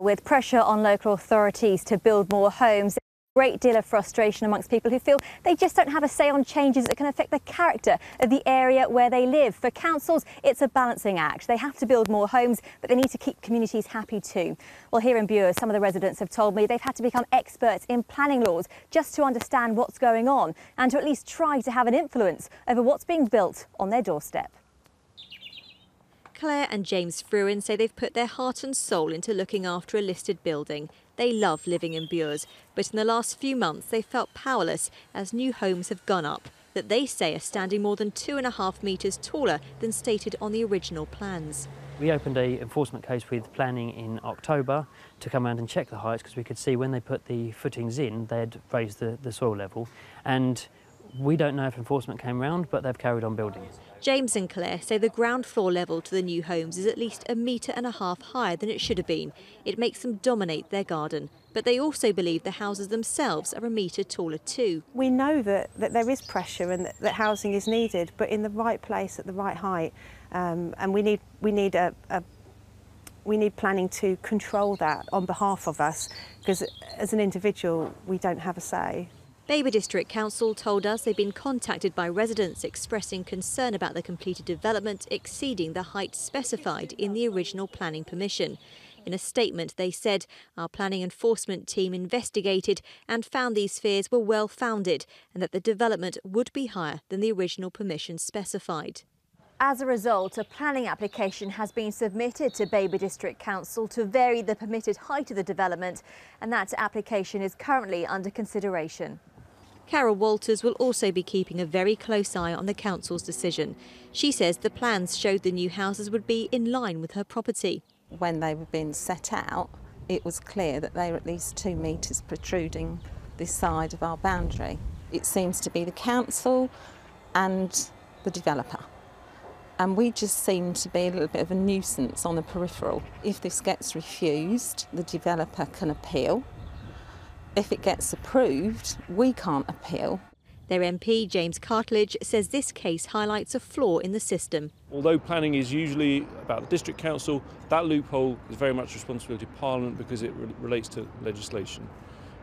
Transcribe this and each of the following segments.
With pressure on local authorities to build more homes, a great deal of frustration amongst people who feel they just don't have a say on changes that can affect the character of the area where they live. For councils, it's a balancing act. They have to build more homes, but they need to keep communities happy too. Well, here in Bures, some of the residents have told me they've had to become experts in planning laws just to understand what's going on and to at least try to have an influence over what's being built on their doorstep. Claire and James Frewin say they've put their heart and soul into looking after a listed building. They love living in Bures, but in the last few months they felt powerless as new homes have gone up that they say are standing more than 2.5 metres taller than stated on the original plans. We opened an enforcement case with planning in October to come around and check the heights because we could see when they put the footings in they had raised the soil level, and we don't know if enforcement came round, but they've carried on building. James and Claire say the ground floor level to the new homes is at least 1.5 metres higher than it should have been. It makes them dominate their garden. But they also believe the houses themselves are 1 metre taller too. We know that there is pressure and that housing is needed, but in the right place at the right height. And we need planning to control that on behalf of us, because as an individual we don't have a say. Baber District Council told us they've been contacted by residents expressing concern about the completed development exceeding the height specified in the original planning permission. In a statement, they said, our planning enforcement team investigated and found these fears were well founded and that the development would be higher than the original permission specified. As a result, a planning application has been submitted to Baber District Council to vary the permitted height of the development, and that application is currently under consideration. Carol Walters will also be keeping a very close eye on the council's decision. She says the plans showed the new houses would be in line with her property. When they were being set out, it was clear that they were at least 2 metres protruding this side of our boundary. It seems to be the council and the developer. And we just seem to be a little bit of a nuisance on the peripheral. If this gets refused, the developer can appeal. If it gets approved, we can't appeal. Their MP, James Cartlidge, says this case highlights a flaw in the system. Although planning is usually about the District Council, that loophole is very much responsibility of Parliament because it relates to legislation.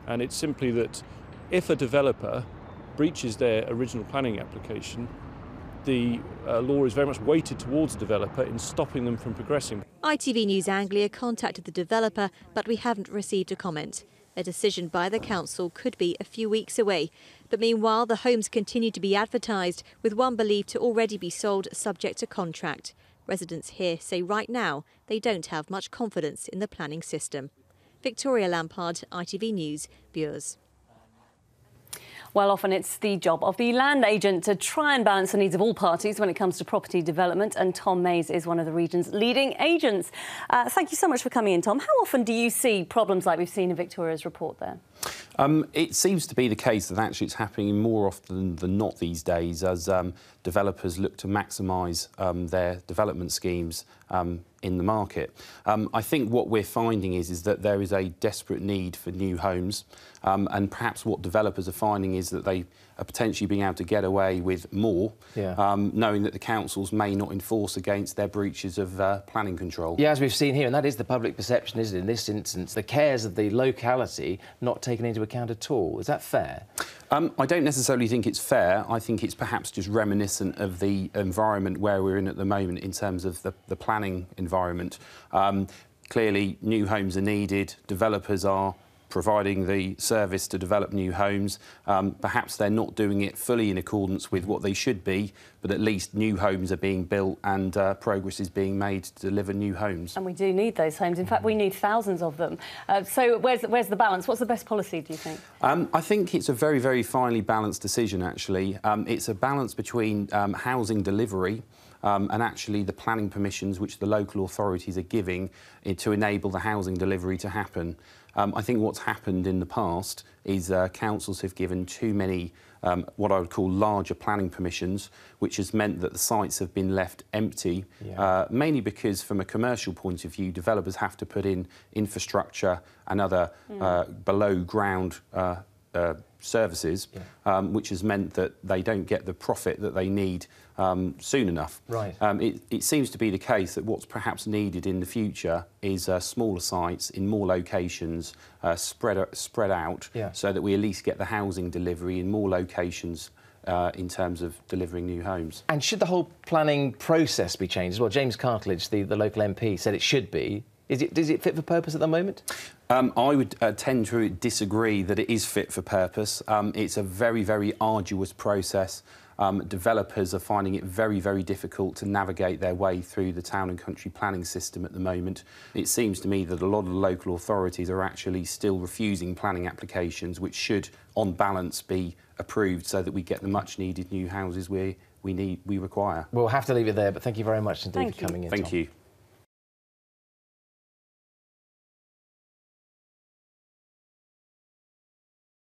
And it's simply that if a developer breaches their original planning application, the law is very much weighted towards the developer in stopping them from progressing. ITV News Anglia contacted the developer, but we haven't received a comment. A decision by the council could be a few weeks away. But meanwhile, the homes continue to be advertised, with one believed to already be sold subject to contract. Residents here say right now they don't have much confidence in the planning system. Victoria Lampard, ITV News, Bures. Well, often it's the job of the land agent to try and balance the needs of all parties when it comes to property development, and Tom Mays is one of the region's leading agents. Thank you so much for coming in, Tom. How often do you see problems like we've seen in Victoria's report there? It seems to be the case that actually it's happening more often than not these days as developers look to maximise their development schemes in the market. I think what we're finding is that there is a desperate need for new homes, and perhaps what developers are finding is that they are potentially being able to get away with more, knowing that the councils may not enforce against their breaches of planning control. Yeah, as we've seen here, and that is the public perception, isn't it, in this instance, the cares of the locality not taken into account at all. Is that fair? I don't necessarily think it's fair. I think it's perhaps just reminiscent of the environment where we're in at the moment in terms of the planning environment. Clearly, new homes are needed. Developers are providing the service to develop new homes. Perhaps they're not doing it fully in accordance with what they should be, but at least new homes are being built and progress is being made to deliver new homes. And we do need those homes. In fact, we need thousands of them. So where's the balance? What's the best policy, do you think? I think it's a very, very finely balanced decision, actually. It's a balance between housing delivery and actually the planning permissions which the local authorities are giving to enable the housing delivery to happen. I think what's happened in the past is councils have given too many what I would call larger planning permissions, which has meant that the sites have been left empty, mainly because from a commercial point of view, developers have to put in infrastructure and other below ground services, which has meant that they don't get the profit that they need soon enough. Right. It seems to be the case that what's perhaps needed in the future is smaller sites in more locations, spread out, so that we at least get the housing delivery in more locations in terms of delivering new homes. And should the whole planning process be changed as well? James Cartlidge, the local MP, said it should be. Is it fit for purpose at the moment? I would tend to disagree that it is fit for purpose. It's a very, very arduous process. Developers are finding it very, very difficult to navigate their way through the town and country planning system at the moment. It seems to me that a lot of the local authorities are actually still refusing planning applications, which should, on balance, be approved so that we get the much-needed new houses we require. We'll have to leave it there, but thank you very much indeed for coming in, Thank Tom. you.